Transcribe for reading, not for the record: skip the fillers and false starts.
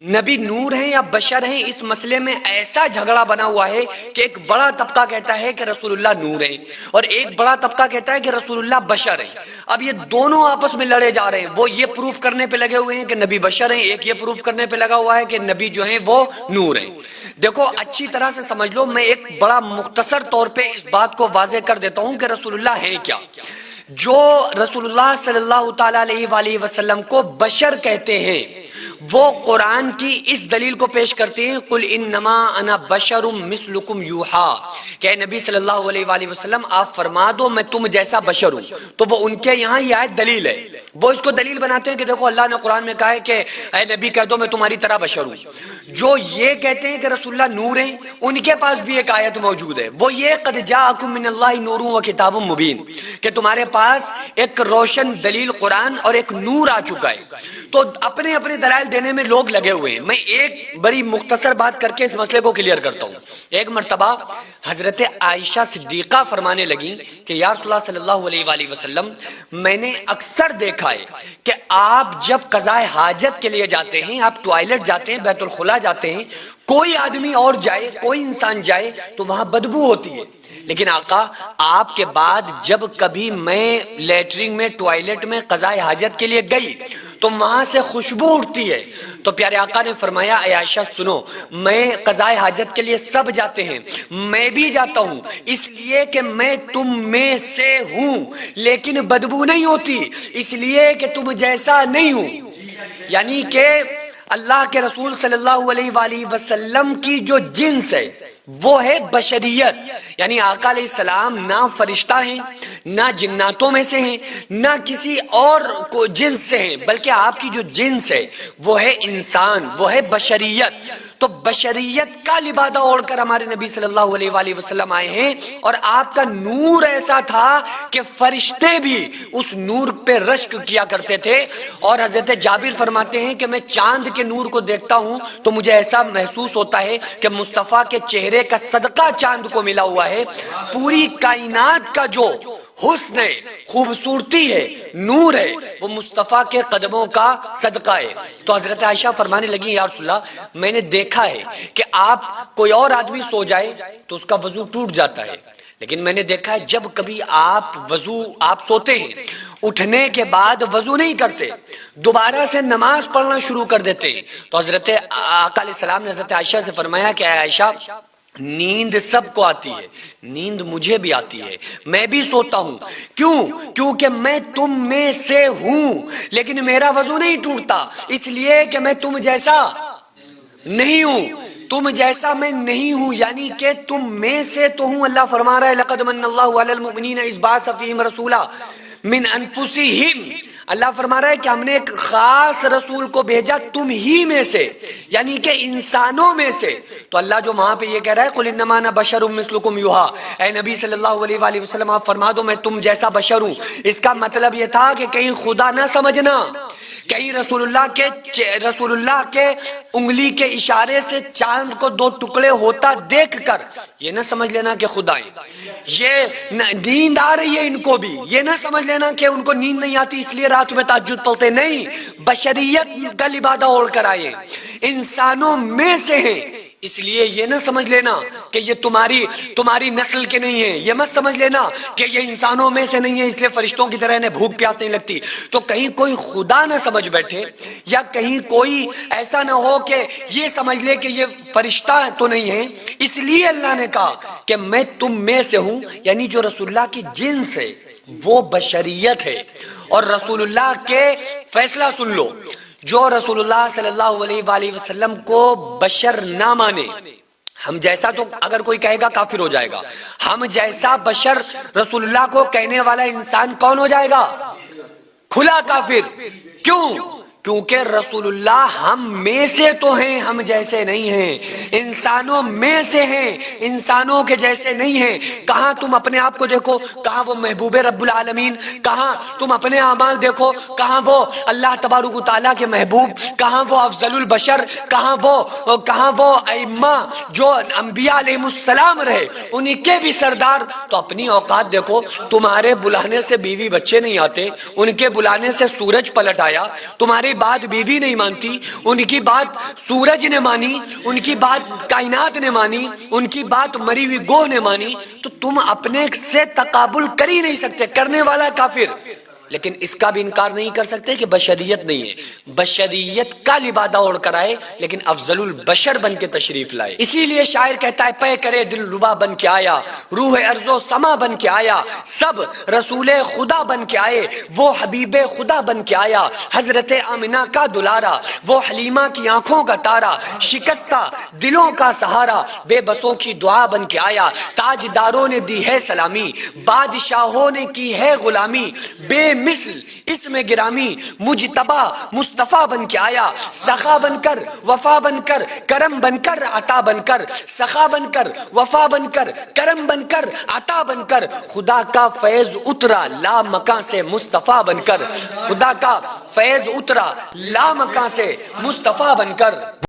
نبی نور ہیں یا بشر ہیں، اس مسئلے میں ایسا جھگڑا بنا ہوا ہے کہ ایک بڑا طبقہ کہتا ہے کہ رسول اللہ نور ہیں اور ایک بڑا طبقہ کہتا ہے کہ رسول اللہ بشر ہیں۔ اب یہ دونوں آپس میں لڑے جا رہے ہیں، وہ یہ پروف کرنے پہ لگے ہوئے ہیں کہ نبی بشر ہیں، ایک یہ پروف کرنے پہ لگا ہوا ہے کہ نبی جو ہیں وہ نور ہیں۔ دیکھو اچھی طرح سے سمجھ لو، میں ایک بڑا مختصر طور پہ اس بات کو واضح کر دیتا ہوں کہ رسول اللہ ہیں کیا۔ جو رسول اللہ صلی اللہ تعالیٰ علیہ وآلہ وسلم کو بشر کہتے ہیں، وہ قرآن کی اس دلیل کو پیش کرتے ہیں قل انما انا بشر مثلکم یوحا، کہ اے نبی صلی اللہ علیہ وآلہ وسلم آپ فرما دو میں تم جیسا بشر ہوں۔ تو وہ ان کے یہاں یہ آیت دلیل ہے، وہ اس کو دلیل بناتے ہیں کہ دیکھو اللہ نے قرآن میں کہا ہے کہ اے نبی کہہ دو میں تمہاری طرح بشر ہوں۔ جو یہ کہتے ہیں کہ رسول اللہ نور ہیں، ان کے پاس بھی ایک آیت موجود ہے، وہ یہ قد جاءکم من اللہ نور و کتاب مبین، کہ تمہارے پاس ایک روشن دلیل قرآن اور ایک نور آ چکا ہے۔ تو اپنے اپنے دلائل دینے میں لوگ لگے ہوئے ہیں۔ میں ایک بڑی مختصر بات کر کے اس مسئلے کو کلیئر کرتا ہوں۔ ایک مرتبہ حضرت عائشہ صدیقہ فرمانے لگیں کہ یا رسول اللہ صلی اللہ علیہ وآلہ وسلم، میں نے اکثر دیکھا ہے کہ آپ جب قضاء حاجت کے لیے جاتے ہیں، آپ ٹوائلٹ جاتے ہیں، بیت الخلا جاتے ہیں، کوئی آدمی اور جائے، کوئی انسان جائے تو وہاں بدبو ہوتی ہے، لیکن آقا آپ کے بعد جب کبھی میں لیٹرنگ میں، ٹوائلٹ میں قضاء حاجت کے لیے گئی تو وہاں سے خوشبو اٹھتی ہے۔ تو پیارے آقا نے فرمایا اے عائشہ سنو، میں قضاء حاجت کے لیے سب جاتے ہیں، میں بھی جاتا ہوں، اس لیے کہ میں تم میں سے ہوں، لیکن بدبو نہیں ہوتی اس لیے کہ تم جیسا نہیں ہوں۔ یعنی کہ اللہ کے رسول صلی اللہ علیہ وآلہ وسلم کی جو جنس ہے وہ ہے بشریت، یعنی آقا علیہ السلام نہ فرشتہ ہیں، نہ جناتوں میں سے ہیں، نہ کسی اور کو جنس سے ہیں، بلکہ آپ کی جو جنس ہے وہ ہے انسان، وہ ہے بشریت۔ تو بشریت کا لبادہ اوڑھ کر ہمارے نبی صلی اللہ علیہ وآلہ وسلم آئے ہیں، اور آپ کا نور ایسا تھا کہ فرشتے بھی اس نور پہ رشک کیا کرتے تھے۔ اور حضرت جابر فرماتے ہیں کہ میں چاند کے نور کو دیکھتا ہوں تو مجھے ایسا محسوس ہوتا ہے کہ مصطفیٰ کے چہرے کا صدقہ چاند کو ملا ہوا ہے۔ پوری کائنات کا جو حسن ہے، خوبصورتی ہے، نور ہے، وہ مصطفیٰ کے قدموں کا صدقہ ہے۔ تو حضرت عائشہ فرمانے لگی یا رسول اللہ، میں نے دیکھا ہے کہ آپ کوئی اور آدمی سو جائے تو اس کا وضو ٹوٹ جاتا ہے، لیکن میں نے دیکھا ہے جب کبھی آپ سوتے ہیں، اٹھنے کے بعد وضو نہیں کرتے، دوبارہ سے نماز پڑھنا شروع کر دیتے ہیں۔ تو حضرت آقا علیہ السلام نے حضرت عائشہ سے فرمایا کہ عائشہ نیند سب کو آتی ہے، نیند مجھے بھی آتی ہے، میں بھی سوتا ہوں، کیونکہ میں تم میں سے ہوں، لیکن میرا وضو نہیں ٹوٹتا اس لیے کہ میں تم جیسا نہیں ہوں، تم جیسا میں نہیں ہوں، یعنی کہ تم میں سے تو ہوں۔ اللہ فرما رہا ہے لقد من اللہ علی المؤمنین اذ بعث فیہم رسولا من انفسہم، اللہ فرما رہا ہے کہ ہم نے ایک خاص رسول کو بھیجا تم ہی میں سے، یعنی کہ انسانوں میں سے۔ تو اللہ جو وہاں پہ یہ کہہ رہا ہے قل انما انا بشر مثلکم یوحا، اے نبی صلی اللہ علیہ وآلہ وسلم آپ فرما دو میں تم جیسا بشر ہوں، اس کا مطلب یہ تھا کہ کہیں خدا نہ سمجھنا، کہیں رسول اللہ کے انگلی کے اشارے سے چاند کو دو ٹکڑے ہوتا دیکھ کر یہ نہ سمجھ لینا کہ خدا ہے، یہ نیند آ رہی ہے ان کو بھی، یہ نہ سمجھ لینا کہ ان کو نیند نہیں آتی اس لیے رات میں تہجد پڑھتے، نہیں، بشریت کا لبادہ اوڑھ کر آئے، انسانوں میں سے ہیں، اس لیے یہ نہ سمجھ لینا کہ یہ تمہاری نسل کے نہیں ہیں، یہ مت سمجھ لینا کہ یہ انسانوں میں سے نہیں ہے اس لیے فرشتوں کی طرح انہیں بھوک پیاس نہیں لگتی۔ تو کہیں کوئی خدا نہ سمجھ بیٹھے، یا کہیں کوئی ایسا نہ ہو کہ یہ سمجھ لے کہ یہ فرشتہ تو نہیں ہے، اس لیے اللہ نے کہا کہ میں تم میں سے ہوں، یعنی جو رسول اللہ کی جنس ہے وہ بشریت ہے۔ اور رسول اللہ کے فیصلہ سن لو، جو رسول اللہ صلی اللہ علیہ وآلہ وسلم کو بشر نہ مانے، ہم جیسا تو اگر کوئی کہے گا کافر ہو جائے گا، ہم جیسا بشر رسول اللہ کو کہنے والا انسان کون ہو جائے گا؟ کھلا کافر۔ کیونکہ رسول اللہ ہم میں سے تو ہیں، ہم جیسے نہیں ہیں، انسانوں میں سے ہیں، انسانوں کے جیسے نہیں ہیں۔ کہاں تم اپنے آپ کو دیکھو، کہاں وہ محبوب رب العالمین، کہاں تم اپنے اعمال دیکھو، کہاں وہ اللہ تبارک و تعالیٰ کے محبوب، کہاں وہ افضل البشر، کہاں وہ ائمہ جو انبیاء علیہ السلام رہے انہی کے بھی سردار۔ تو اپنی اوقات دیکھو، تمہارے بلانے سے بیوی بچے نہیں آتے، ان کے بلانے سے سورج پلٹ آیا، تمہارے تمہاری بات بیوی نہیں مانتی، ان کی بات سورج نے مانی، ان کی بات کائنات نے مانی، ان کی بات مری ہوئی گوہ نے مانی، تو تم اپنے سے تقابل کر ہی نہیں سکتے، کرنے والا کافر۔ لیکن اس کا بھی انکار نہیں کر سکتے کہ بشریت نہیں ہے، بشریت کا لبادہ اوڑھ کر آئے لیکن افضل البشر بن کے تشریف لائے۔ اسی لیے شاعر کہتا ہے پے کرے دل ربا بن کے آیا، روح ارض و سما بن کے آیا، سب رسول خدا بن کے آئے، وہ حبیب خدا بن کے آیا، حضرت آمنہ کا دلارا، وہ حلیمہ کی آنکھوں کا تارا، شکستہ دلوں کا سہارا، بے بسوں کی دعا بن کے آیا، تاجداروں نے دی ہے سلامی، بادشاہوں نے کی ہے غلامی، بے مثل اس میں گرامی، مجتبی مصطفیٰ بن کے آیا، سخا بن کر وفا بن کر کرم بن کر عطا بن کر، سخا بن کر وفا بن کر کرم بن کر عطا بن کر، خدا کا فیض اترا لا مکان سے مصطفیٰ بن کر، خدا کا فیض اترا لا مکان سے مصطفیٰ بن کر۔